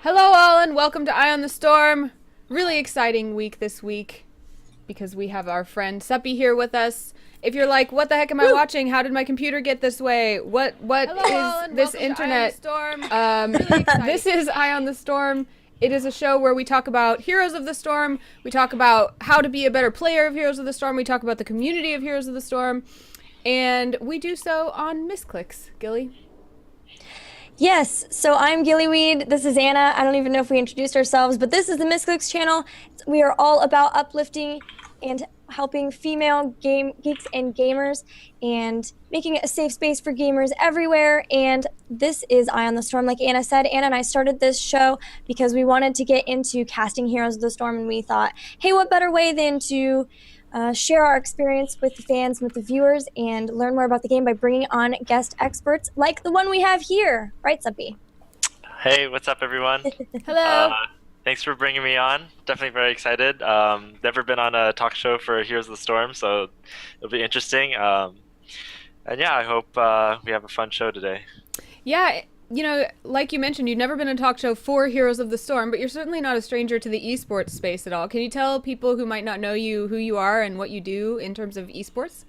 Hello, all, and welcome to Eye on the Storm. Really exciting week this week because we have our friend Suppy here with us. If you're like, what the heck am I watching? How did my computer get this way? What Hello, all, is and this welcome to Eye on the internet? Storm. Really exciting. This is Eye on the Storm. It is a show where we talk about Heroes of the Storm. We talk about how to be a better player of Heroes of the Storm. We talk about the community of Heroes of the Storm. And we do so on Misscliks, Gilly. Yes, so I'm Gillyweed. This is Anna. I don't even know if we introduced ourselves, but this is the Misscliks channel. We are all about uplifting and helping female game geeks and gamers and making it a safe space for gamers everywhere. And this is Eye on the Storm. Like Anna said, Anna and I started this show because we wanted to get into casting Heroes of the Storm, and we thought, hey, what better way than to share our experience with the fans, with the viewers, and learn more about the game by bringing on guest experts like the one we have here. Right, Suppy? Hey, what's up, everyone? Hello. Thanks for bringing me on. Definitely very excited. Never been on a talk show for Heroes of the Storm, so it'll be interesting. And yeah, I hope we have a fun show today. Yeah, you know, like you mentioned, you've never been on a talk show for Heroes of the Storm, but you're certainly not a stranger to the esports space at all. Can you tell people who might not know you who you are and what you do in terms of esports?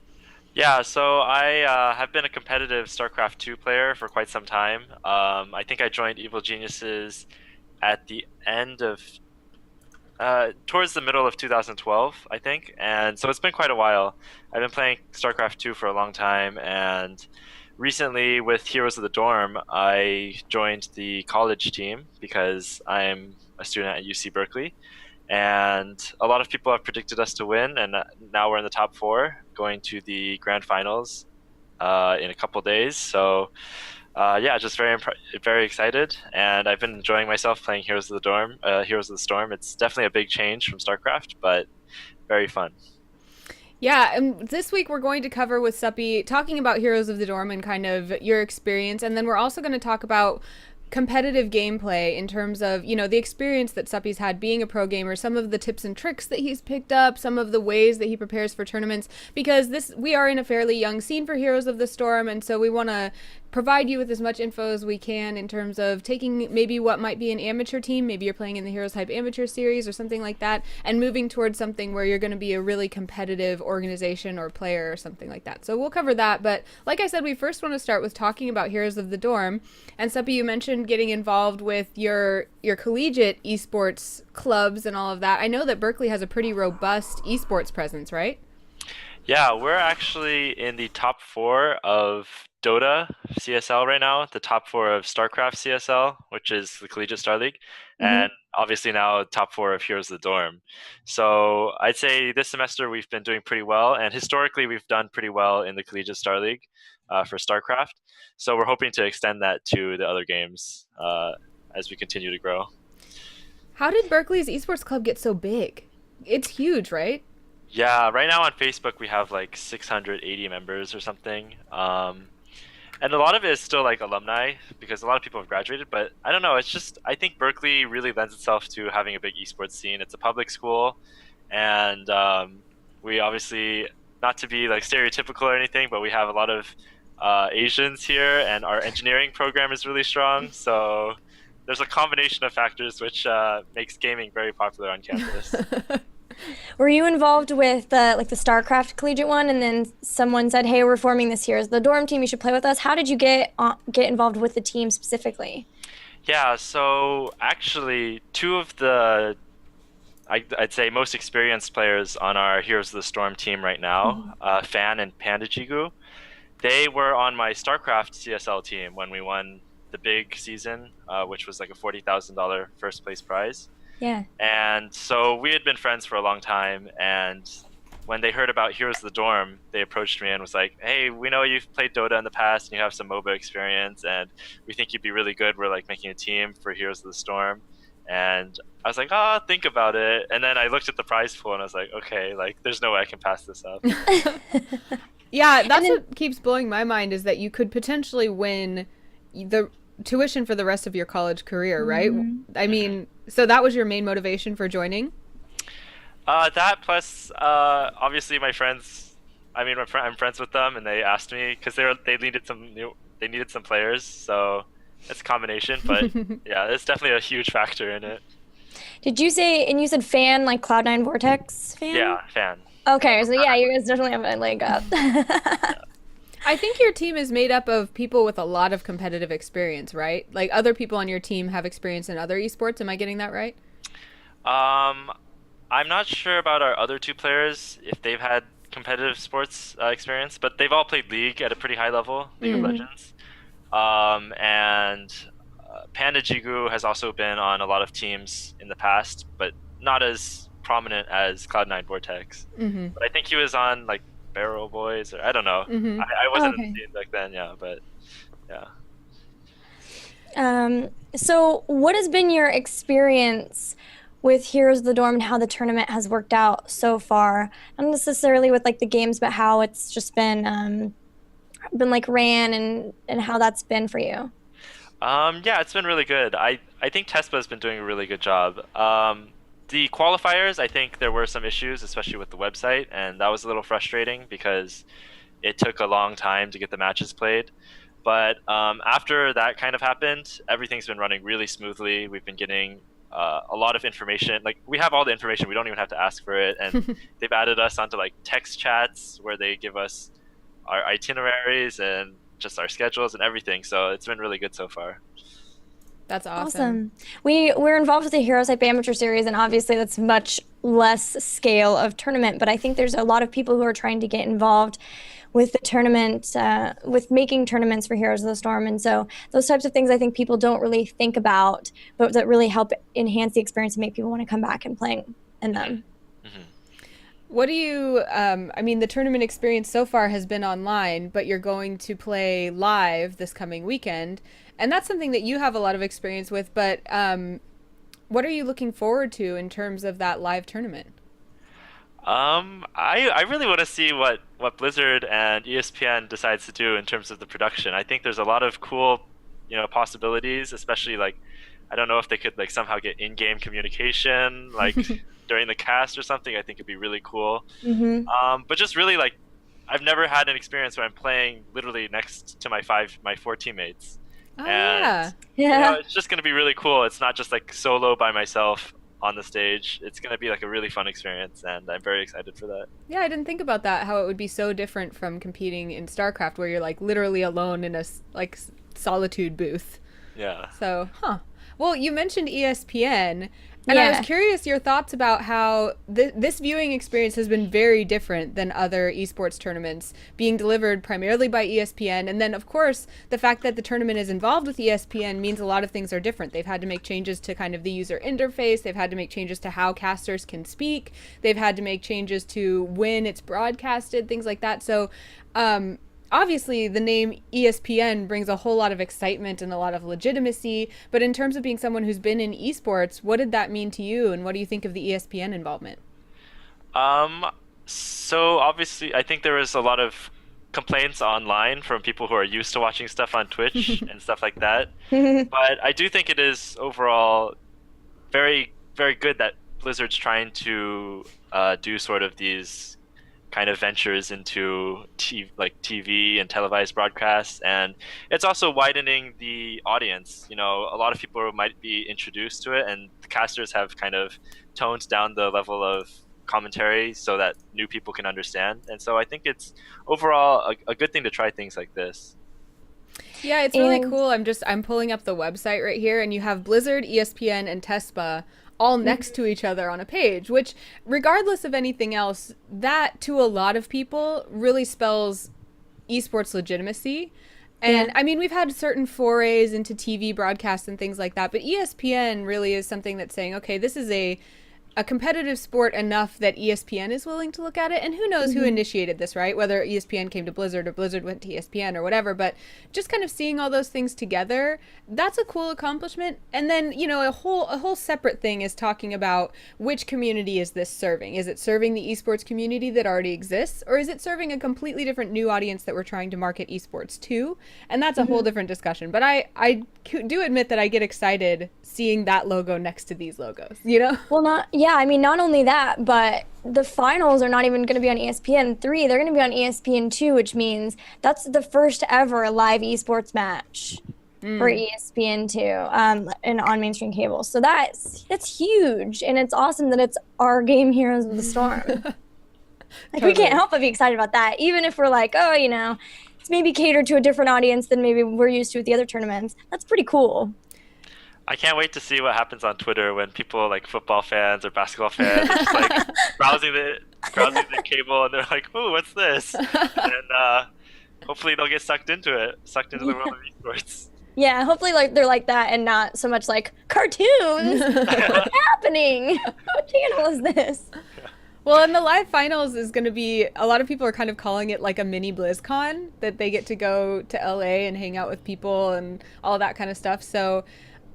Yeah, so I have been a competitive StarCraft 2 player for quite some time. I think I joined Evil Geniuses at the end of towards the middle of 2012, I think, and so it's been quite a while. I've been playing StarCraft 2 for a long time, and recently with Heroes of the Dorm, I joined the college team because I'm a student at UC Berkeley, and a lot of people have predicted us to win, and now we're in the top four, going to the grand finals in a couple days. So yeah, just very excited, and I've been enjoying myself playing Heroes of the Storm. It's definitely a big change from StarCraft, but very fun. Yeah, and this week we're going to cover with Suppy talking about Heroes of the Dorm and kind of your experience, and then we're also going to talk about competitive gameplay in terms of, you know, the experience that Suppy's had being a pro gamer, some of the tips and tricks that he's picked up, some of the ways that he prepares for tournaments, because we are in a fairly young scene for Heroes of the Storm, and so we want to provide you with as much info as we can in terms of taking maybe what might be an amateur team, maybe you're playing in the Heroes Hype Amateur Series or something like that, and moving towards something where you're going to be a really competitive organization or player or something like that. So we'll cover that, but like I said, we first want to start with talking about Heroes of the Dorm. And Suppy, you mentioned getting involved with your collegiate esports clubs and all of that. I know that Berkeley has a pretty robust esports presence, right? Yeah, we're actually in the top four of Dota CSL right now, the top four of StarCraft CSL, which is the Collegiate Star League, and obviously now top four of Heroes of the Dorm. So I'd say this semester we've been doing pretty well, and historically we've done pretty well in the Collegiate Star League for StarCraft. So we're hoping to extend that to the other games as we continue to grow. How did Berkeley's esports club get so big? It's huge, right? Yeah, right now on Facebook we have like 680 members or something. And a lot of it is still like alumni because a lot of people have graduated, but I don't know, it's just, I think Berkeley really lends itself to having a big esports scene. It's a public school, and we obviously, not to be like stereotypical or anything, but we have a lot of Asians here, and our engineering program is really strong. So there's a combination of factors which makes gaming very popular on campus. Were you involved with like the StarCraft collegiate one, and then someone said, hey, we're forming this here as the dorm team, you should play with us? How did you get involved with the team specifically? Yeah, so actually two of the I'd say most experienced players on our Heroes of the Storm team right now, Fan and Panda Jigu, they were on my StarCraft CSL team when we won the big season, which was like a $40,000 first place prize. Yeah. And so we had been friends for a long time, and when they heard about Heroes of the Dorm, they approached me and was like, hey, we know you've played Dota in the past and you have some MOBA experience, and we think you'd be really good. We're like making a team for Heroes of the Storm. And I was like, oh, think about it. And then I looked at the prize pool and I was like, okay, like there's no way I can pass this up. Yeah, that's what keeps blowing my mind, is that you could potentially win the tuition for the rest of your college career, right? I mean, so that was your main motivation for joining? That plus, obviously my friends. I mean, I'm friends with them, and they asked me because they needed some players. So it's a combination, but yeah, it's definitely a huge factor in it. Did you say, and you said fan, like Cloud9 Vortex fan? Yeah, fan. Okay, so yeah, you guys definitely have a leg up. I think your team is made up of people with a lot of competitive experience, right? Like other people on your team have experience in other esports. Am I getting that right? I'm not sure about our other two players if they've had competitive sports experience, but they've all played League at a pretty high level, League of Legends. And Panda Jigu has also been on a lot of teams in the past, but not as prominent as Cloud9 Vortex. But I think he was on like Barrel Boys, or I don't know. I wasn't in the scene back then, yeah, but yeah. So what has been your experience with Heroes of the Dorm and how the tournament has worked out so far? Not necessarily with like the games, but how it's just been like ran and how that's been for you. Yeah, it's been really good. I think Tespa's been doing a really good job. The qualifiers, I think there were some issues, especially with the website, and that was a little frustrating because it took a long time to get the matches played. But after that kind of happened, everything's been running really smoothly. We've been getting a lot of information. Like, we have all the information. We don't even have to ask for it. And they've added us onto like text chats where they give us our itineraries and just our schedules and everything. So it's been really good so far. That's awesome. We're involved with the Heroes Hype Amateur Series, and obviously that's much less scale of tournament, but I think there's a lot of people who are trying to get involved with the tournament, with making tournaments for Heroes of the Storm. And so those types of things I think people don't really think about, but that really help enhance the experience and make people want to come back and playing in them. What do you, I mean, the tournament experience so far has been online, but you're going to play live this coming weekend. And that's something that you have a lot of experience with, but what are you looking forward to in terms of that live tournament? I really want to see what Blizzard and ESPN decides to do in terms of the production. I think there's a lot of cool, possibilities, especially like, I don't know if they could like somehow get in-game communication, like during the cast or something. I think it'd be really cool. But just really like, I've never had an experience where I'm playing literally next to my four teammates. Oh, and yeah. it's just going to be really cool. It's not just like solo by myself on the stage. It's going to be like a really fun experience, and I'm very excited for that. Yeah, I didn't think about that, how it would be so different from competing in StarCraft where you're like literally alone in a like solitude booth. Yeah. So, well, you mentioned ESPN, and I was curious your thoughts about how this viewing experience has been very different than other esports tournaments, being delivered primarily by ESPN. And then, of course, the fact that the tournament is involved with ESPN means a lot of things are different. They've had to make changes to kind of the user interface. They've had to make changes to how casters can speak. They've had to make changes to when it's broadcasted, things like that. So, obviously, the name ESPN brings a whole lot of excitement and a lot of legitimacy, but in terms of being someone who's been in esports, what did that mean to you, and what do you think of the ESPN involvement? So obviously, I think there was a lot of complaints online from people who are used to watching stuff on Twitch and stuff like that. But I do think it is overall very, very good that Blizzard's trying to do sort of these kind of ventures into TV and televised broadcasts, and it's also widening the audience. A lot of people might be introduced to it, and the casters have kind of toned down the level of commentary so that new people can understand. And so I think it's overall a good thing to try things like this. Yeah, it's really cool. I'm pulling up the website right here, and you have Blizzard, ESPN, and TESPA all next to each other on a page, which, regardless of anything else, that to a lot of people really spells esports legitimacy. And I mean, we've had certain forays into TV broadcasts and things like that, but ESPN really is something that's saying, okay, this is a competitive sport enough that ESPN is willing to look at it. And who knows who initiated this, right? Whether ESPN came to Blizzard or Blizzard went to ESPN or whatever, but just kind of seeing all those things together, that's a cool accomplishment. And then, a whole separate thing is talking about which community is this serving? Is it serving the esports community that already exists, or is it serving a completely different new audience that we're trying to market esports to? And that's a whole different discussion. But I do admit that I get excited seeing that logo next to these logos, Well, I mean, not only that, but the finals are not even going to be on ESPN3. They're going to be on ESPN2, which means that's the first ever live esports match. for ESPN2 and on mainstream cable. So that's huge, and it's awesome that it's our game, Heroes of the Storm. Like we can't help but be excited about that, even if we're like, oh, it's maybe catered to a different audience than maybe we're used to with the other tournaments. That's pretty cool. I can't wait to see what happens on Twitter when people like football fans or basketball fans are just like browsing the cable and they're like, "Ooh, what's this?" And hopefully they'll get sucked into the world of esports. Yeah, hopefully they're like that and not so much like cartoons. What's happening? What channel is this? Well, and the live finals is going to be, a lot of people are kind of calling it like a mini BlizzCon, that they get to go to LA and hang out with people and all that kind of stuff. So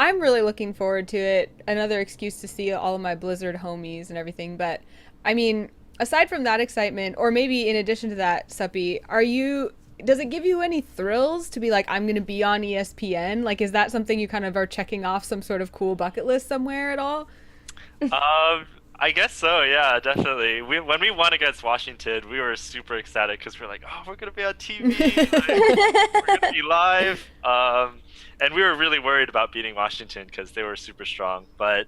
I'm really looking forward to it. Another excuse to see all of my Blizzard homies and everything. But I mean, aside from that excitement, or maybe in addition to that, Suppy, does it give you any thrills to be like, I'm going to be on ESPN? Like, is that something you kind of are checking off some sort of cool bucket list somewhere at all? I guess so, yeah, definitely. When we won against Washington, we were super ecstatic because we're like, oh, we're going to be on TV, like, we're going to be live. And we were really worried about beating Washington because they were super strong. But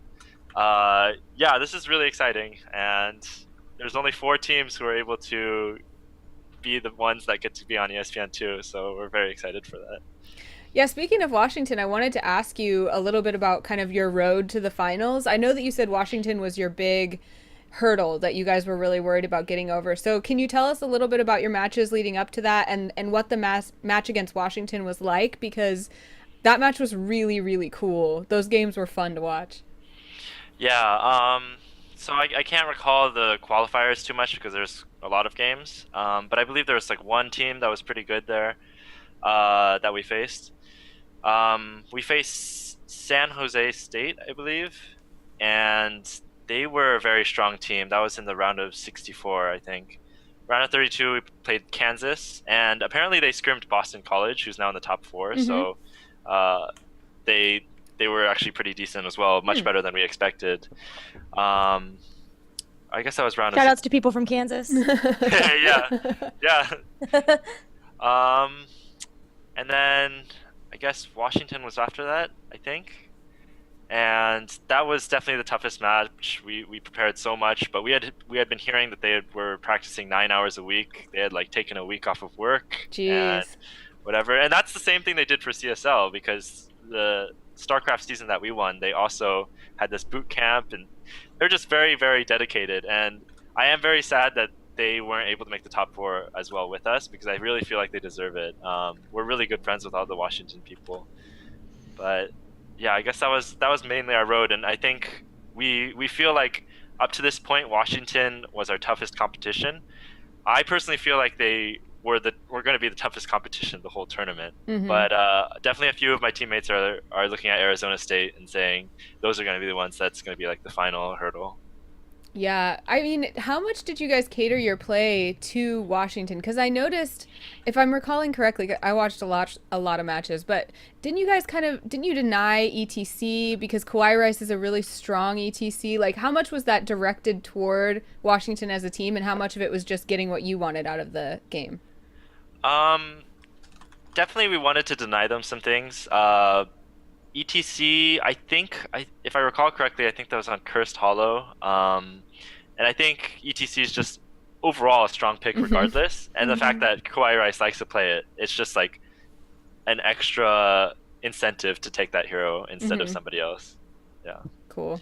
yeah, this is really exciting. And there's only 4 teams who are able to be the ones that get to be on ESPN2, so we're very excited for that. Yeah, speaking of Washington, I wanted to ask you a little bit about kind of your road to the finals. I know that you said Washington was your big hurdle that you guys were really worried about getting over. So can you tell us a little bit about your matches leading up to that and what the match against Washington was like? Because that match was really, really cool. Those games were fun to watch. Yeah, so I can't recall the qualifiers too much because there's a lot of games. But I believe there was like one team that was pretty good there that we faced. We faced San Jose State, I believe, and they were a very strong team. That was in the round of 64, I think. Round of 32, we played Kansas, and apparently they scrimmed Boston College, who's now in the top 4. Mm-hmm. So they were actually pretty decent as well, much better than we expected. I guess that was round. Shout outs to people from Kansas. yeah. And then I guess Washington was after that, I think. And that was definitely the toughest match. We prepared so much, but we had been hearing that they were practicing 9 hours a week. They had like taken a week off of work. Jeez. And whatever. And that's the same thing they did for CSL, because the StarCraft season that we won, they also had this boot camp, and they're just very, very dedicated. And I am very sad that they weren't able to make the top 4 as well with us, because I really feel like they deserve it. We're really good friends with all the Washington people. But yeah, I guess that was mainly our road, and I think we feel like up to this point Washington was our toughest competition. I personally feel like they were going to be the toughest competition the whole tournament. Mm-hmm. But definitely a few of my teammates are looking at Arizona State and saying those are going to be the ones that's going to be like the final hurdle. Yeah, I mean, how much did you guys cater your play to Washington? Because I noticed, if I'm recalling correctly, I watched a lot of matches, but didn't you deny ETC because Kawhi Rice is a really strong ETC? Like, how much was that directed toward Washington as a team, and how much of it was just getting what you wanted out of the game? Definitely we wanted to deny them some things. ETC, I think, if I recall correctly, I think that was on Cursed Hollow. And I think ETC is just overall a strong pick regardless. And the fact that Kawhi Rice likes to play it, it's just like an extra incentive to take that hero instead of somebody else. Yeah. Cool.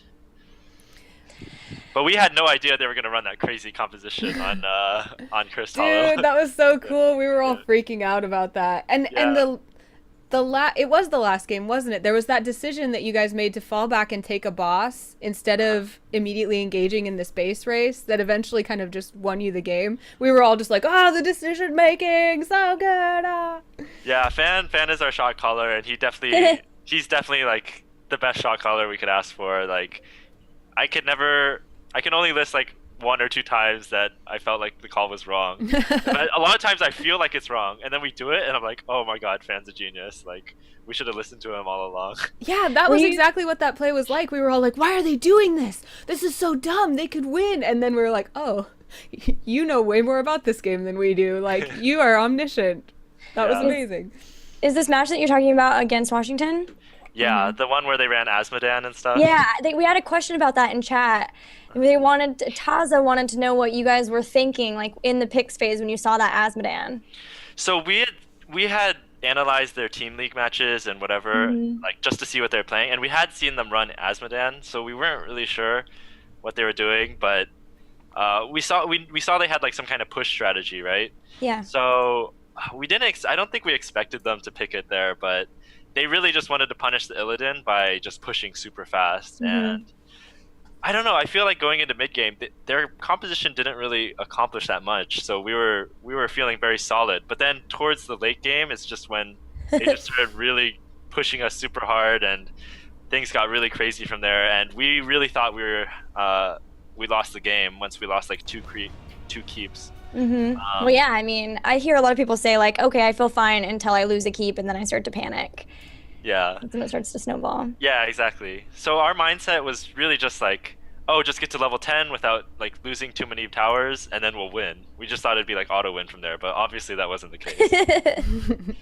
But we had no idea they were going to run that crazy composition on Cursed Hollow. Dude, that was so cool. We were all freaking out about that. And it was the last game, wasn't it? There was that decision that you guys made to fall back and take a boss instead of immediately engaging in the space race that eventually kind of just won you the game. We were all just like, oh, the decision making, so good. Ah. Yeah, Fan is our shot caller, and he's definitely like the best shot caller we could ask for. Like, I can only list like 1 or 2 times that I felt like the call was wrong. A lot of times I feel like it's wrong, and then we do it and I'm like, oh my god, Fan's a genius. Like, we should have listened to him all along. Yeah, that was exactly what that play was like. We were all like, why are they doing this? This is so dumb. They could win. And then we were like, oh, you know way more about this game than we do. Like, you are omniscient. That was amazing. Is this match that you're talking about against Washington? Yeah, the one where they ran Asmodan and stuff. Yeah, we had a question about that in chat. Taza wanted to know what you guys were thinking, like in the picks phase when you saw that Asmodan. So we had analyzed their team league matches and whatever, like just to see what they're playing, and we had seen them run Asmodan, so we weren't really sure what they were doing, but we saw they had like some kind of push strategy, right? Yeah. So we didn't. I don't think we expected them to pick it there, but they really just wanted to punish the Illidan by just pushing super fast. And I don't know. I feel like going into mid game, their composition didn't really accomplish that much. So we were feeling very solid. But then towards the late game, it's just when they just started really pushing us super hard, and things got really crazy from there. And we really thought we lost the game once we lost like two keeps. Well, yeah, I mean, I hear a lot of people say like, okay, I feel fine until I lose a keep and then I start to panic. Yeah. And then it starts to snowball. Yeah, exactly. So our mindset was really just like, oh, just get to level 10 without like losing too many towers and then we'll win. We just thought it'd be like auto win from there, but obviously that wasn't the case.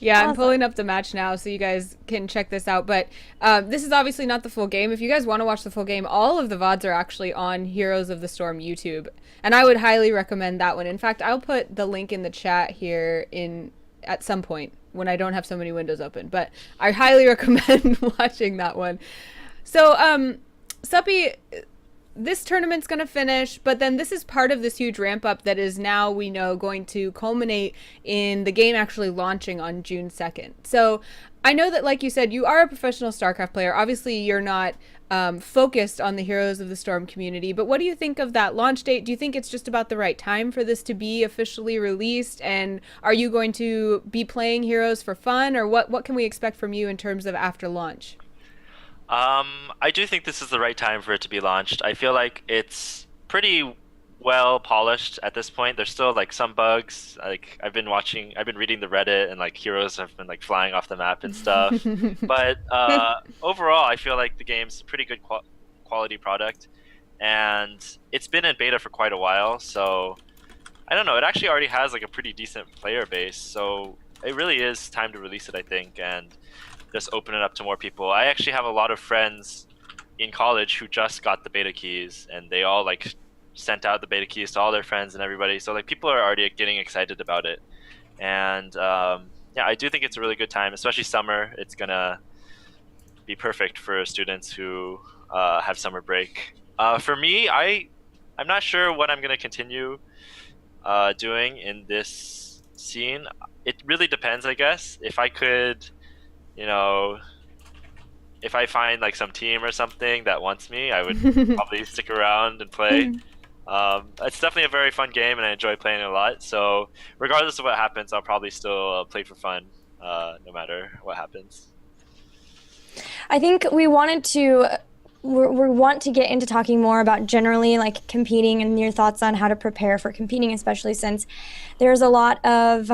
Yeah, Awesome. I'm pulling up the match now so you guys can check this out. But this is obviously not the full game. If you guys want to watch the full game, all of the VODs are actually on Heroes of the Storm YouTube. And I would highly recommend that one. In fact, I'll put the link in the chat here at some point when I don't have so many windows open. But I highly recommend watching that one. So, Suppy, this tournament's going to finish, but then this is part of this huge ramp up that is now, we know, going to culminate in the game actually launching on June 2nd. So I know that, like you said, you are a professional StarCraft player. Obviously, you're not focused on the Heroes of the Storm community, but what do you think of that launch date? Do you think it's just about the right time for this to be officially released? And are you going to be playing Heroes for fun, or what can we expect from you in terms of after launch? I do think this is the right time for it to be launched. I feel like it's pretty well polished at this point. There's still like some bugs. Like I've been reading the Reddit, and like heroes have been like flying off the map and stuff. But overall, I feel like the game's a pretty good quality product, and it's been in beta for quite a while. So I don't know. It actually already has like a pretty decent player base. So it really is time to release it, I think, and just open it up to more people. I actually have a lot of friends in college who just got the beta keys, and they all like sent out the beta keys to all their friends and everybody. So like people are already getting excited about it, and yeah, I do think it's a really good time, especially summer. It's gonna be perfect for students who have summer break. For me, I'm not sure what I'm gonna continue doing in this scene. It really depends, I guess. If I could, if I find like some team or something that wants me, I would probably stick around and play. It's definitely a very fun game, and I enjoy playing it a lot. So regardless of what happens, I'll probably still play for fun, no matter what happens. I think we want to get into talking more about generally like competing and your thoughts on how to prepare for competing, especially since there's a lot of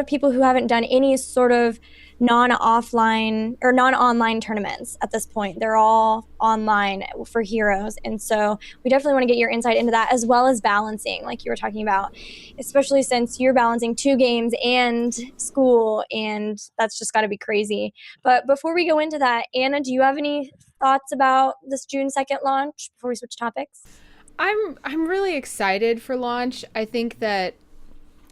people who haven't done any sort of non-offline or non-online tournaments at this point. They're all online for Heroes, and so we definitely want to get your insight into that, as well as balancing, like you were talking about, especially since you're balancing 2 games and school, and that's just got to be crazy. But before we go into that, Anna, do you have any thoughts about this June 2nd launch before we switch topics? I'm really excited for launch. I think that,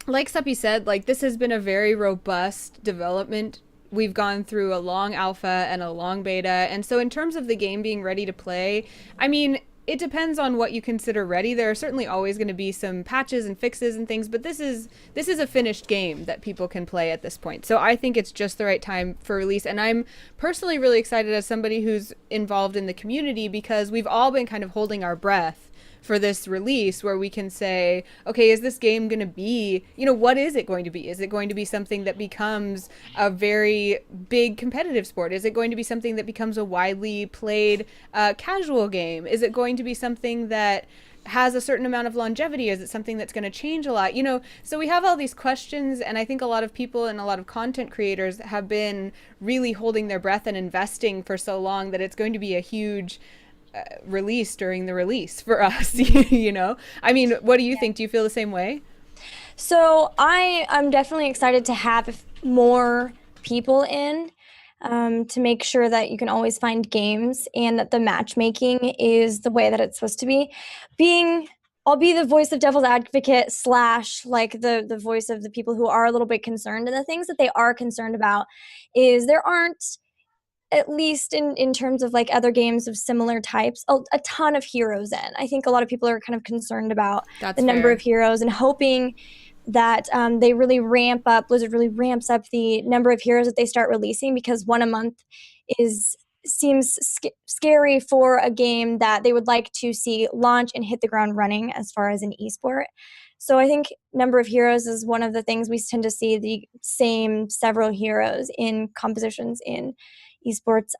like Suppy said, like this has been a very robust development. We've gone through a long alpha and a long beta, and so in terms of the game being ready to play, I mean, it depends on what you consider ready. There are certainly always going to be some patches and fixes and things, but this is a finished game that people can play at this point. So I think it's just the right time for release, and I'm personally really excited as somebody who's involved in the community, because we've all been kind of holding our breath for this release, where we can say, okay, is this game going to be, what is it going to be? Is it going to be something that becomes a very big competitive sport? Is it going to be something that becomes a widely played casual game? Is it going to be something that has a certain amount of longevity? Is it something that's going to change a lot? So we have all these questions, and I think a lot of people and a lot of content creators have been really holding their breath and investing for so long that it's going to be a huge release during the release for us. I mean, what do you think? Do you feel the same way? So I'm definitely excited to have more people in to make sure that you can always find games and that the matchmaking is the way that it's supposed to be. I'll be the voice of devil's advocate slash like the voice of the people who are a little bit concerned. And the things that they are concerned about is there aren't, at least in terms of like other games of similar types, a ton of heroes in. I think a lot of people are kind of concerned about That's the number fair. of heroes and hoping that they really Blizzard really ramps up the number of heroes that they start releasing, because one a month seems scary for a game that they would like to see launch and hit the ground running as far as an esport. So I think number of heroes is one of the things we tend to see the same several heroes in compositions in esports.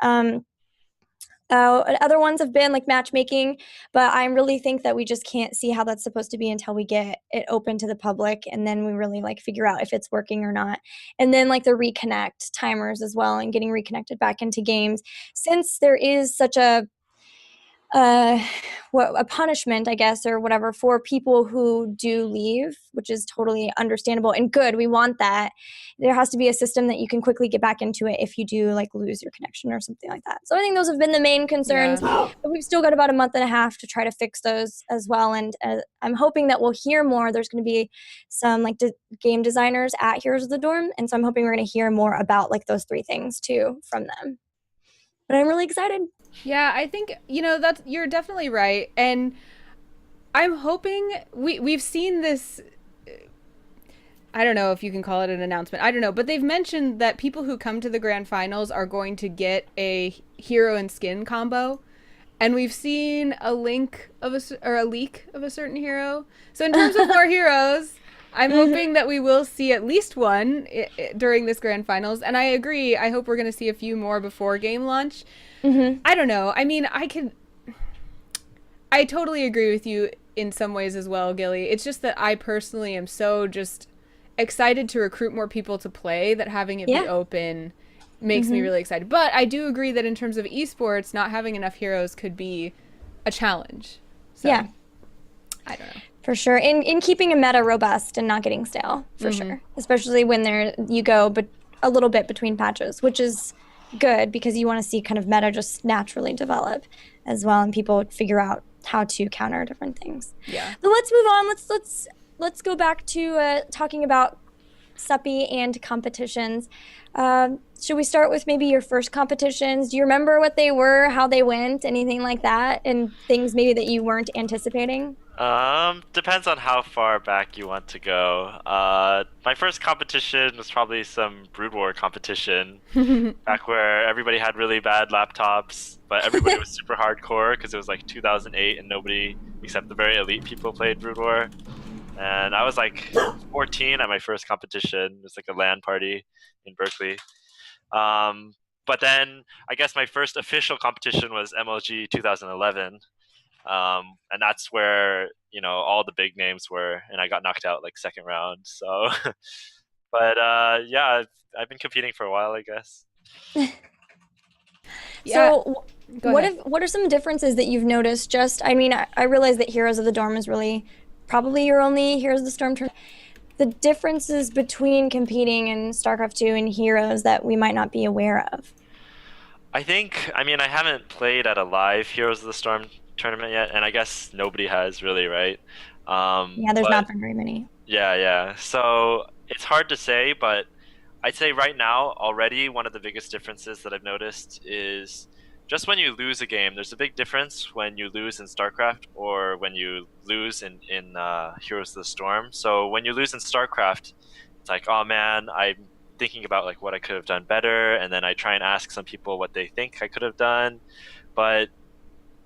Other ones have been like matchmaking, but I really think that we just can't see how that's supposed to be until we get it open to the public, and then we really like figure out if it's working or not. And then like the reconnect timers as well, and getting reconnected back into games, since there is such uh, a punishment, I guess, or whatever, for people who do leave, which is totally understandable and good. We want that. There has to be a system that you can quickly get back into it if you do like lose your connection or something like that. So I think those have been the main concerns, Yeah. but we've still got about a month and a half to try to fix those as well. And I'm hoping that we'll hear more. There's going to be some like game designers at Heroes of the Dorm, and so I'm hoping we're going to hear more about like those three things too from them. But I'm really excited. Yeah, I think, that's, you're definitely right. And I'm hoping we've seen this. I don't know if you can call it an announcement. I don't know, but they've mentioned that people who come to the grand finals are going to get a hero and skin combo. And we've seen a leak of a certain hero. So in terms of more heroes, I'm hoping that we will see at least one during this grand finals. And I agree. I hope we're going to see a few more before game launch. I don't know. I mean, I totally agree with you in some ways as well, Gilly. It's just that I personally am so just excited to recruit more people to play that having it be open makes me really excited. But I do agree that in terms of esports, not having enough heroes could be a challenge. So, yeah. I don't know. For sure. In keeping a meta robust and not getting stale, for sure. Especially when you go but a little bit between patches, which is good because you want to see kind of meta just naturally develop as well, and people figure out how to counter different things. Yeah. But let's move on. Let's go back to talking about Suppy and competitions. Should we start with maybe your first competitions? Do you remember what they were, how they went, anything like that, and things maybe that you weren't anticipating? Depends on how far back you want to go. My first competition was probably some Brood War competition, back where everybody had really bad laptops, but everybody was super hardcore because it was like 2008 and nobody except the very elite people played Brood War. And I was like 14 at my first competition. It was like a LAN party in Berkeley. But then I guess my first official competition was MLG 2011. And that's where, all the big names were, and I got knocked out like second round. So, but yeah, I've been competing for a while, I guess. Yeah. So what are some differences that you've noticed? I realize that Heroes of the Dorm is really probably your only Heroes of the Storm tournament. The differences between competing in StarCraft 2 and Heroes that we might not be aware of. I haven't played at a live Heroes of the Storm tournament yet, and I guess nobody has really, right? There's not been very many. Yeah. So it's hard to say, but I'd say right now already one of the biggest differences that I've noticed is just when you lose a game, there's a big difference when you lose in StarCraft or when you lose in Heroes of the Storm. So when you lose in StarCraft, it's like, oh man, I'm thinking about like what I could have done better, and then I try and ask some people what they think I could have done, but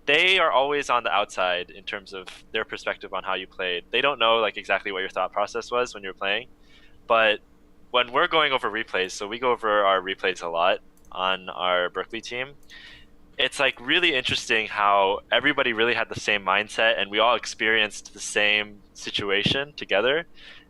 they are always on the outside in terms of their perspective on how you played. They don't know like exactly what your thought process was when you were playing, but when we're going over replays, so we go over our replays a lot on our Berkeley team, it's like really interesting how everybody really had the same mindset and we all experienced the same situation together.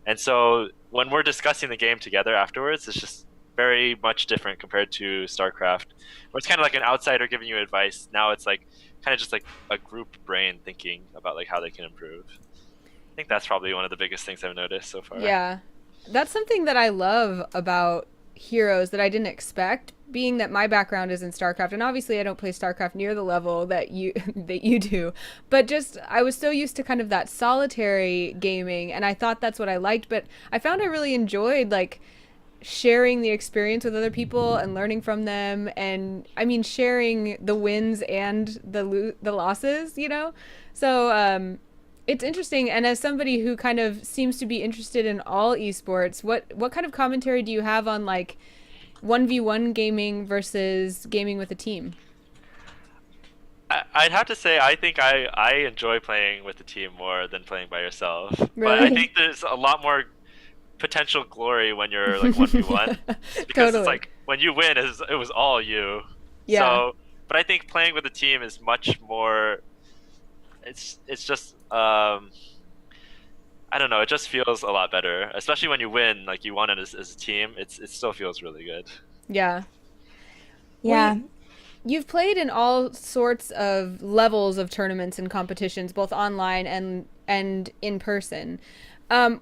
And so when we're discussing the game together afterwards, it's just very much different compared to StarCraft, where it's kind of like an outsider giving you advice. Now it's like kind of just like a group brain thinking about like how they can improve. I think that's probably one of the biggest things I've noticed so far. Yeah. That's something that I love about Heroes that I didn't expect, being that my background is in StarCraft, and obviously I don't play StarCraft near the level that you that you do, but just I was so used to kind of that solitary gaming, and I thought that's what I liked, but I found I really enjoyed like sharing the experience with other people and learning from them, and I mean sharing the wins and the losses, you know. So it's interesting, and as somebody who kind of seems to be interested in all esports, what kind of commentary do you have on like 1v1 gaming versus gaming with a team? I'd have to say I think I enjoy playing with the team more than playing by yourself. But I Really? think there's a lot more potential glory when you're like 1v1 because Totally. it's like when you win it was all you. Yeah. So, but I think playing with a team is much more. It's just I don't know. It just feels a lot better, especially when you win. Like you won it as a team. It still feels really good. Yeah. Yeah. Well, you've played in all sorts of levels of tournaments and competitions, both online and in person. Um,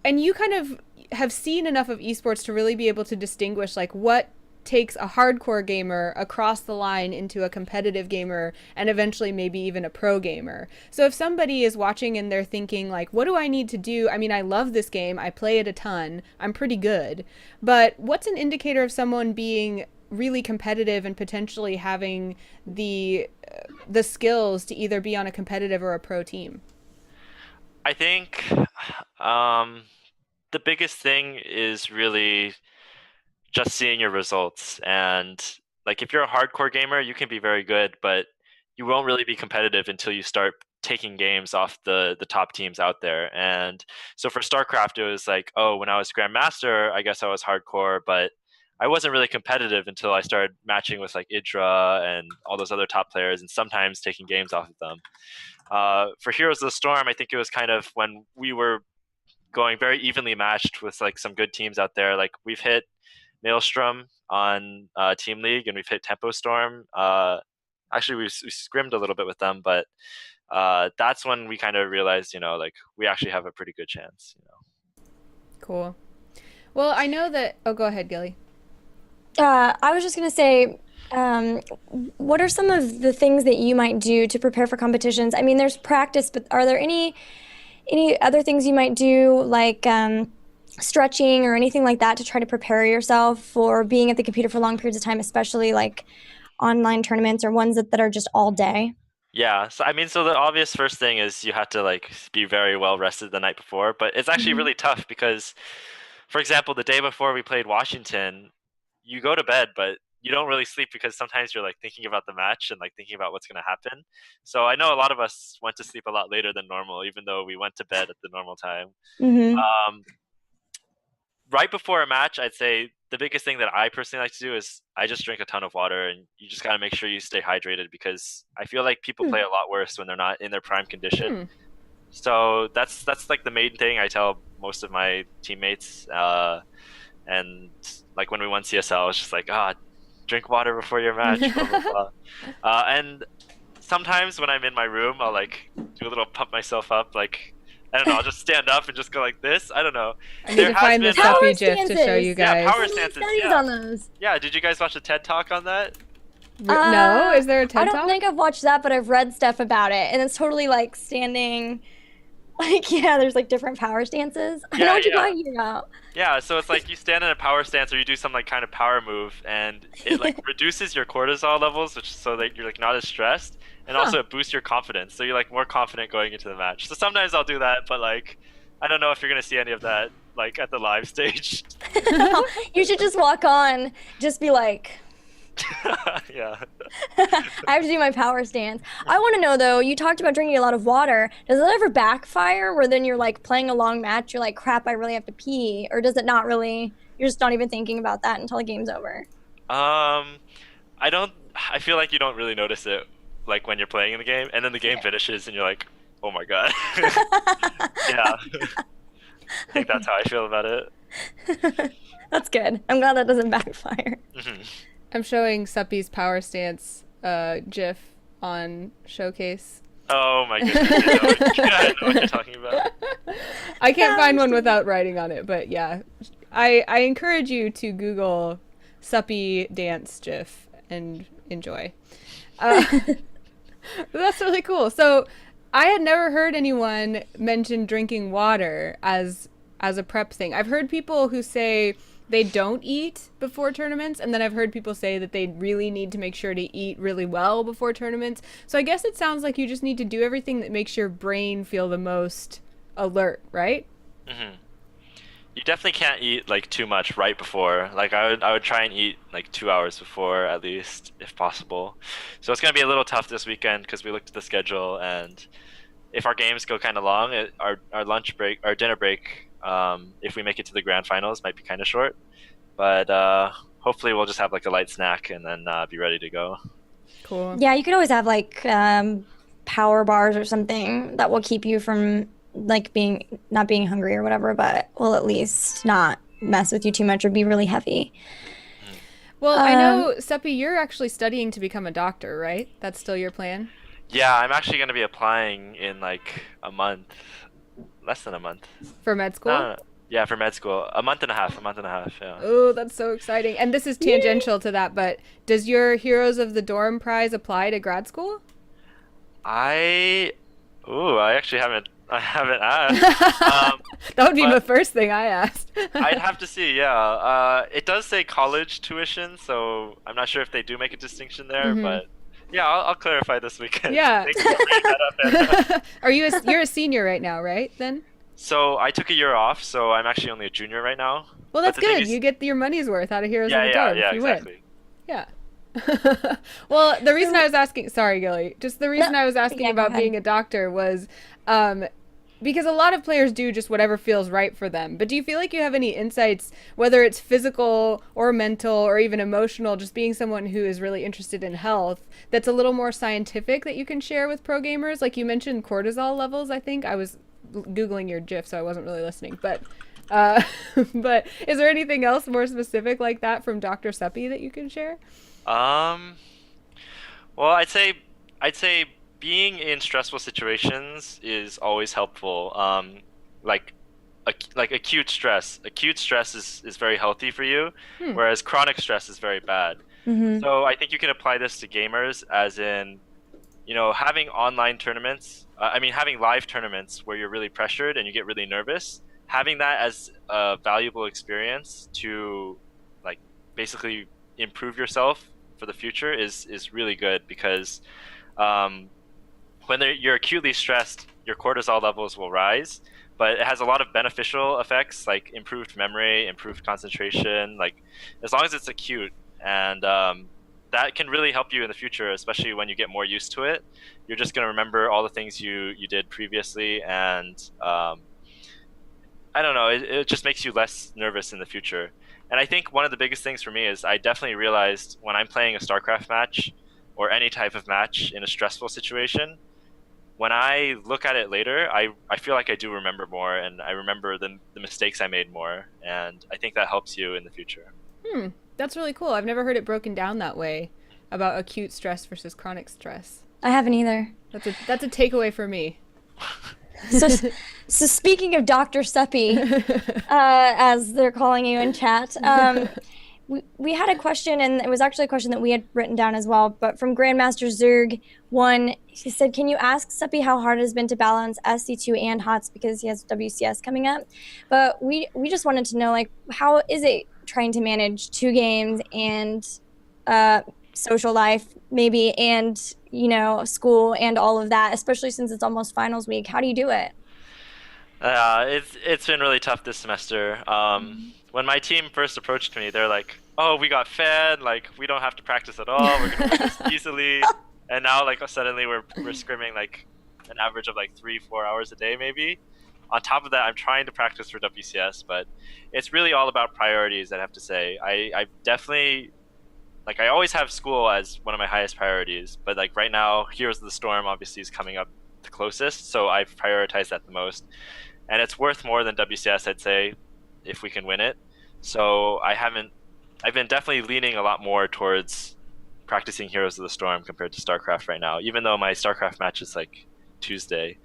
and you kind of have seen enough of esports to really be able to distinguish like what takes a hardcore gamer across the line into a competitive gamer and eventually maybe even a pro gamer. So if somebody is watching and they're thinking like, what do I need to do? I mean, I love this game. I play it a ton. I'm pretty good. But what's an indicator of someone being really competitive and potentially having the skills to either be on a competitive or a pro team? I think um, the biggest thing is really just seeing your results. And like if you're a hardcore gamer, you can be very good, but you won't really be competitive until you start taking games off the top teams out there. And so for StarCraft, it was like, oh, when I was Grandmaster, I guess I was hardcore, but I wasn't really competitive until I started matching with like Idra and all those other top players, and sometimes taking games off of them. For Heroes of the Storm, I think it was kind of when we were going very evenly matched with like some good teams out there. Like we've hit Maelstrom on Team League, and we've hit Tempo Storm. Actually, we scrimmed a little bit with them, but that's when we kind of realized, like we actually have a pretty good chance. Cool. Well, I know that. Oh, go ahead, Gilly. I was just gonna say, um, what are some of the things that you might do to prepare for competitions? I mean, there's practice, but are there any other things you might do, like stretching or anything like that, to try to prepare yourself for being at the computer for long periods of time, especially like online tournaments or ones that are just all day? Yeah, so I mean, so the obvious first thing is you have to like be very well rested the night before, but it's actually Hmm. really tough because, for example, the day before we played Washington, you go to bed, but you don't really sleep because sometimes you're like thinking about the match and like thinking about what's going to happen. So I know a lot of us went to sleep a lot later than normal, even though we went to bed at the normal time. Hmm. Um, right before a match, I'd say the biggest thing that I personally like to do is I just drink a ton of water, and you just got to make sure you stay hydrated because I feel like people play a lot worse when they're not in their prime condition. Hmm. So that's like the main thing I tell most of my teammates. And like when we won CSL, I was just like, drink water before your match, blah blah blah. And sometimes when I'm in my room, I'll like do a little pump myself up, like I don't know, I'll just stand up and just go like this. I don't know. I need to find the Power Suppy GIF to show you stances. guys. Yeah, power I did stances. studies Yeah, on those. yeah. Did you guys watch the TED Talk on that? No, is there a TED I don't Talk? think I've watched that, but I've read stuff about it, and it's totally like standing. Like, yeah, there's like different power stances. I know Yeah, what you're yeah. talking about. Yeah, so it's like you stand in a power stance or you do some like kind of power move, and it like reduces your cortisol levels, which so that you're like not as stressed, and Huh. also it boosts your confidence, so you're like more confident going into the match. So sometimes I'll do that, but like I don't know if you're gonna see any of that like at the live stage. You should just walk on, just be like, Yeah. I have to do my power stance. I want to know though, you talked about drinking a lot of water. Does that ever backfire where then you're like playing a long match, you're like, crap, I really have to pee? Or does it not really, you're just not even thinking about that until the game's over? I don't. I feel like you don't really notice it like when you're playing in the game, and then the game finishes, and you're like, oh my god. Yeah. I think that's how I feel about it. That's good. I'm glad that doesn't backfire. Hmm. I'm showing Suppy's power stance GIF on Showcase. Oh my goodness. I know what you're talking about. I can't find one without writing on it, but yeah, I encourage you to Google Suppy dance GIF and enjoy. Uh, that's really cool. So I had never heard anyone mention drinking water as a prep thing. I've heard people who say they don't eat before tournaments, and then I've heard people say that they really need to make sure to eat really well before tournaments. So I guess it sounds like you just need to do everything that makes your brain feel the most alert, right? Hmm. You definitely can't eat like too much right before. Like I would try and eat like 2 hours before at least, if possible. So it's gonna be a little tough this weekend because we looked at the schedule, and if our games go kind of long, our lunch break, our dinner break, if we make it to the grand finals, might be kind of short. But hopefully we'll just have like a light snack and then be ready to go. Cool. Yeah, you could always have like power bars or something that will keep you from like not being hungry or whatever, but will at least not mess with you too much or be really heavy. Well, I know, Seppi, you're actually studying to become a doctor, right? That's still your plan? Yeah, I'm actually going to be applying in like a month, less than a month. For med school? Yeah, for med school. A month and a half, yeah. Oh, that's so exciting. And this is tangential to that, but does your Heroes of the Dorm prize apply to grad school? I actually haven't asked. That would be but the first thing I asked. I'd have to see, yeah. It does say college tuition, so I'm not sure if they do make a distinction there, but yeah, I'll clarify this weekend. Yeah. Thanks for bringing that up. Are you're a senior right now, right? Then? So I took a year off, so I'm actually only a junior right now. Well, that's But the thing good. is- You get your money's worth out of Heroes of the yeah, Dorm yeah, if you exactly. win. Yeah. Well, the reason I was asking, sorry, Gilly, just the reason I was asking Yeah, go about ahead. being a doctor was because a lot of players do just whatever feels right for them. But do you feel like you have any insights, whether it's physical or mental or even emotional, just being someone who is really interested in health, that's a little more scientific that you can share with pro gamers? Like you mentioned cortisol levels, I think. I was Googling your GIF, so I wasn't really listening. But but is there anything else more specific like that from Dr. Seppi that you can share? Well, I'd say being in stressful situations is always helpful. Like like acute stress. Acute stress is very healthy for you, whereas chronic stress is very bad. So I think you can apply this to gamers, as in, having online tournaments. Having live tournaments where you're really pressured and you get really nervous. Having that as a valuable experience to, like, basically improve yourself for the future is really good, because when you're acutely stressed, your cortisol levels will rise, but it has a lot of beneficial effects, like improved memory, improved concentration, like as long as it's acute. And that can really help you in the future, especially when you get more used to it. You're just going to remember all the things you did previously, and I don't know, it just makes you less nervous in the future. And I think one of the biggest things for me is I definitely realized when I'm playing a StarCraft match or any type of match in a stressful situation, when I look at it later, I feel like I do remember more, and I remember the mistakes I made more, and I think that helps you in the future. That's really cool. I've never heard it broken down that way about acute stress versus chronic stress. I haven't either. That's a takeaway for me. So, so speaking of Dr. Seppi, as they're calling you in chat, we had a question, and it was actually a question that we had written down as well, but from Grandmaster Zerg 1, he said, can you ask Seppi how hard it has been to balance SC2 and HOTS, because he has WCS coming up? But we just wanted to know, like, how is it trying to manage 2 games and social life maybe, and school and all of that, especially since it's almost finals week? How do you do it? It's been really tough this semester. When my team first approached me, they're like, "Oh, we got fed. Like, we don't have to practice at all. We're gonna win this easily." And now, like, suddenly we're scrimming like an average of like 3-4 hours a day, maybe. On top of that, I'm trying to practice for WCS, but it's really all about priorities, I have to say. I definitely, like, I always have school as one of my highest priorities, but like right now, Heroes of the Storm obviously is coming up the closest, so I've prioritized that the most. And it's worth more than WCS, I'd say, if we can win it. So I've been definitely leaning a lot more towards practicing Heroes of the Storm compared to StarCraft right now, even though my StarCraft match is like Tuesday.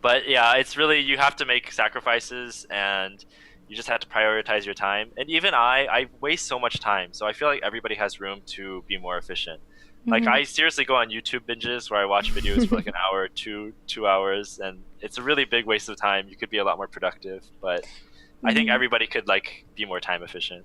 But yeah, it's really, you have to make sacrifices, and You just had to prioritize your time. And even I waste so much time. So I feel like everybody has room to be more efficient. Like I seriously go on YouTube binges where I watch videos for like an hour, 2 hours, and it's a really big waste of time. You could be a lot more productive, but I think everybody could like be more time efficient.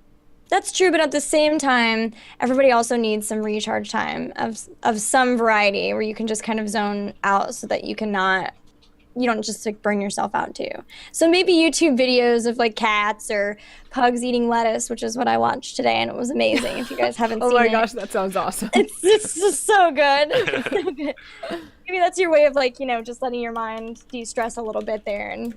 That's true, but at the same time, everybody also needs some recharge time of some variety where you can just kind of zone out so that you don't just like burn yourself out too. So maybe YouTube videos of like cats or pugs eating lettuce, which is what I watched today, and it was amazing. If you guys haven't seen it. Oh my gosh, that sounds awesome. It's just so good. It's so good. Maybe that's your way of like, just letting your mind de-stress a little bit there, and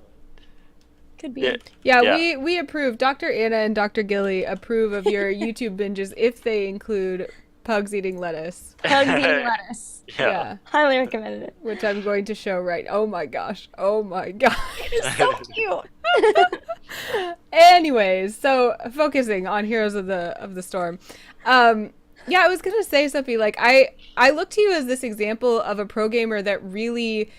could be. Yeah. We approve. Dr. Anna and Dr. Gilly approve of your YouTube binges if they include pugs eating lettuce. Pugs eating lettuce. Yeah. Highly recommended it. Which I'm going to show right. Oh my gosh. Oh my gosh. It's so cute. Anyways, so focusing on Heroes of the Storm. Yeah, I was gonna say something like I look to you as this example of a pro gamer that really,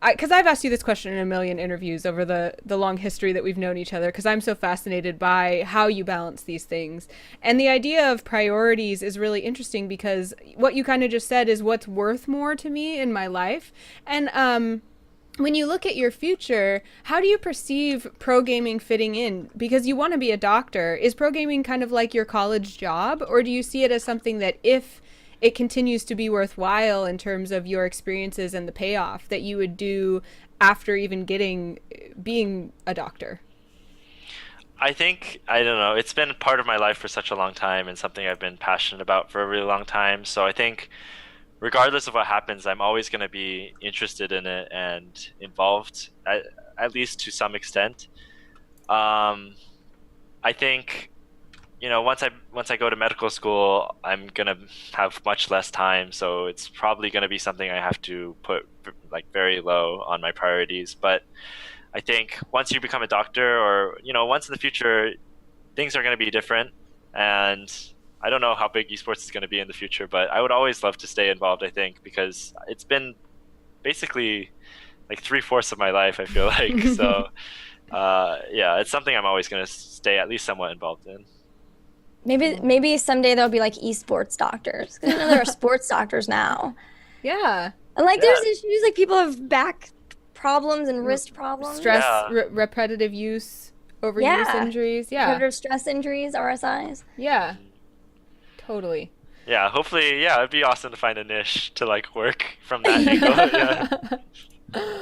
because I've asked you this question in a million interviews over the long history that we've known each other, because I'm so fascinated by how you balance these things. And the idea of priorities is really interesting because what you kind of just said is what's worth more to me in my life. And when you look at your future, how do you perceive pro gaming fitting in? Because you want to be a doctor. Is pro gaming kind of like your college job, or do you see it as something that if it continues to be worthwhile in terms of your experiences and the payoff that you would do after even being a doctor? I think, I don't know, it's been part of my life for such a long time and something I've been passionate about for a really long time. So I think regardless of what happens, I'm always going to be interested in it and involved, at least to some extent. I think, once I go to medical school, I'm going to have much less time. So it's probably going to be something I have to put like very low on my priorities. But I think once you become a doctor or, once in the future, things are going to be different. And I don't know how big esports is going to be in the future, but I would always love to stay involved, I think, because it's been basically like 3/4 of my life, I feel like. So, yeah, it's something I'm always going to stay at least somewhat involved in. Maybe someday there'll be like esports doctors. Because I know there are sports doctors now. Yeah. And like there's issues, like people have back problems and wrist problems. Stress, repetitive use, overuse injuries. Yeah. Repetitive stress injuries, RSIs. Yeah. Totally. Yeah, hopefully, it'd be awesome to find a niche to like work from that angle. Yeah.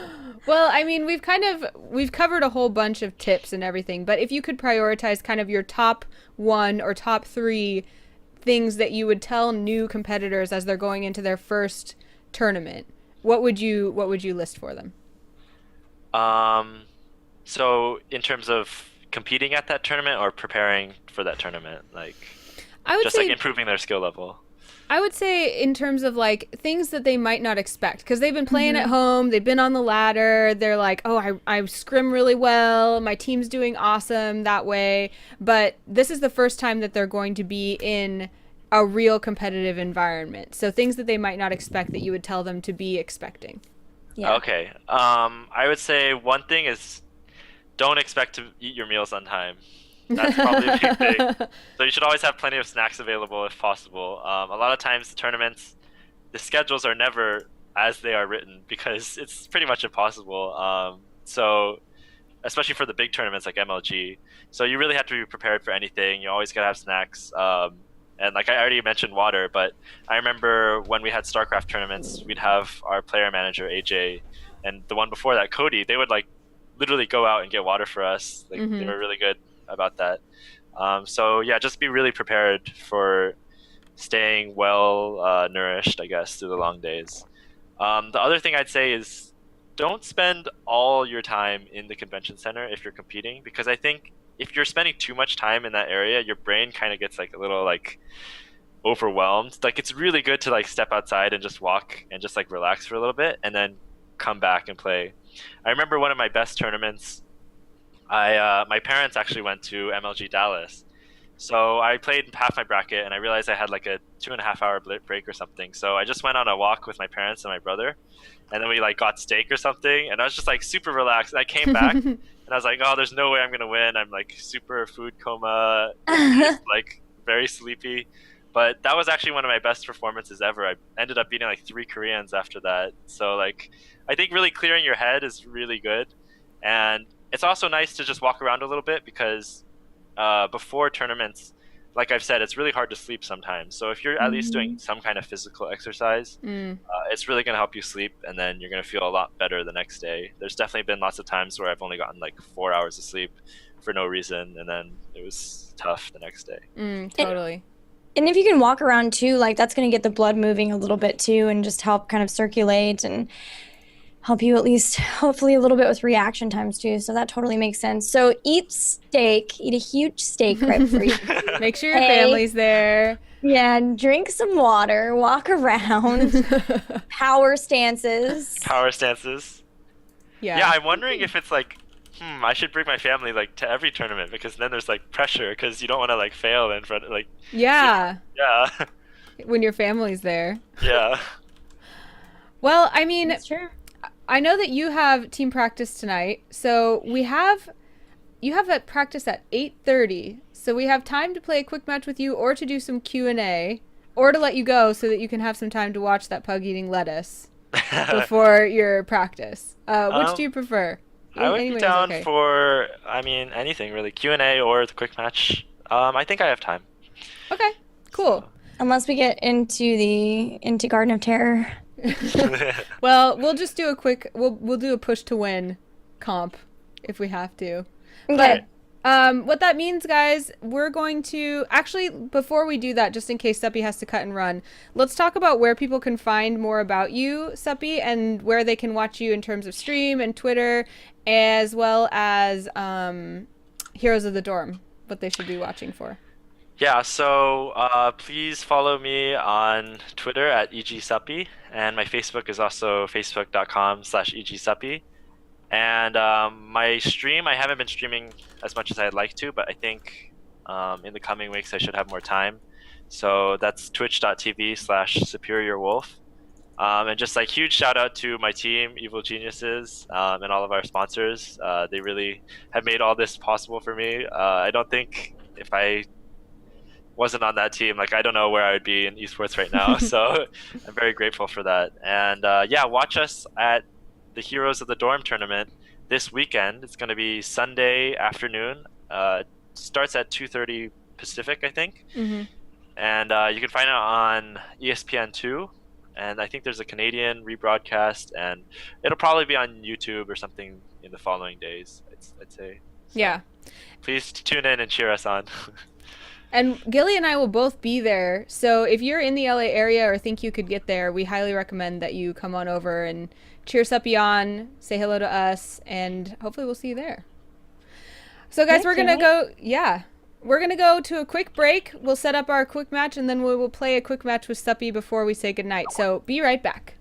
Well, I mean, we've covered a whole bunch of tips and everything, but if you could prioritize kind of your top 1 or top 3 things that you would tell new competitors as they're going into their first tournament, what would you list for them? So in terms of competing at that tournament or preparing for that tournament, like I would just say, like improving their skill level. I would say in terms of like things that they might not expect, because they've been playing at home, they've been on the ladder, they're like, oh, I scrim really well, my team's doing awesome that way, but this is the first time that they're going to be in a real competitive environment. So things that they might not expect that you would tell them to be expecting. Yeah. Okay. I would say one thing is don't expect to eat your meals on time. That's probably a big thing. So you should always have plenty of snacks available if possible. A lot of times the tournaments, the schedules are never as they are written because it's pretty much impossible. So especially for the big tournaments like MLG. So you really have to be prepared for anything. You always gotta have snacks. And like I already mentioned water, but I remember when we had StarCraft tournaments, we'd have our player manager, AJ, and the one before that, Cody, they would like literally go out and get water for us. Like they were really good about that. So yeah, just be really prepared for staying well nourished, I guess, through the long days. The other thing I'd say is don't spend all your time in the convention center if you're competing, because I think if you're spending too much time in that area, your brain kind of gets like a little like overwhelmed. Like it's really good to like step outside and just walk and just like relax for a little bit and then come back and play. I remember one of my best tournaments, my parents actually went to MLG Dallas. So I played half my bracket and I realized I had like a 2.5 hour break or something. So I just went on a walk with my parents and my brother, and then we like got steak or something, and I was just like super relaxed. And I came back and I was like, oh, there's no way I'm gonna win. I'm like super food coma, just, like very sleepy. But that was actually one of my best performances ever. I ended up beating like 3 Koreans after that. So like, I think really clearing your head is really good, and it's also nice to just walk around a little bit because before tournaments, like I've said, it's really hard to sleep sometimes. So if you're at least doing some kind of physical exercise, it's really going to help you sleep, and then you're going to feel a lot better the next day. There's definitely been lots of times where I've only gotten like 4 hours of sleep for no reason, and then it was tough the next day. Totally. And if you can walk around too, like that's going to get the blood moving a little bit too and just help kind of circulate and help you at least hopefully a little bit with reaction times too. So that totally makes sense. So eat steak, eat a huge steak right before you Make sure your family's there. Yeah, drink some water, walk around, power stances. Power stances. Yeah, I'm wondering if it's like, I should bring my family like to every tournament because then there's like pressure because you don't want to like fail in front of like. Yeah. Yeah. When your family's there. Yeah. Well, I mean, That's true. I know that you have team practice tonight, so you have that practice at 8:30. So we have time to play a quick match with you, or to do some Q&A, or to let you go so that you can have some time to watch that pug eating lettuce before your practice. Which do you prefer? I would Anyways, be down okay. for, I mean, anything really. Q&A or the quick match. I think I have time. Okay, cool. Unless we get into Garden of Terror. Well, we'll just do a quick. We'll do a push to win comp if we have to. Okay. What that means, guys, we're going to actually, before we do that, just in case Suppy has to cut and run, let's talk about where people can find more about you, Suppy, and where they can watch you in terms of stream and Twitter, as well as Heroes of the Dorm, what they should be watching for. Yeah, so please follow me on Twitter at EGSuppy, and my Facebook is also facebook.com/EGSuppy. And my stream, I haven't been streaming as much as I'd like to, but I think in the coming weeks I should have more time. So that's twitch.tv/superiorwolf. And just like huge shout out to my team, Evil Geniuses, and all of our sponsors. They really have made all this possible for me. I don't think if I wasn't on that team, like I don't know where I would be in esports right now. So I'm very grateful for that. And yeah, watch us at the Heroes of the Dorm tournament this weekend. It's going to be Sunday afternoon. Starts at 2:30 Pacific, I think. Mm-hmm. And you can find it on ESPN2. And I think there's a Canadian rebroadcast, and it'll probably be on YouTube or something in the following days, I'd say. So Yeah. please tune in and cheer us on. And Gilly and I will both be there. So if you're in the LA area or think you could get there, we highly recommend that you come on over and cheer Suppy on, say hello to us, and hopefully we'll see you there. So guys, we're going to go, we're going to go to a quick break. We'll set up our quick match, and then we will play a quick match with Suppy before we say goodnight. So be right back.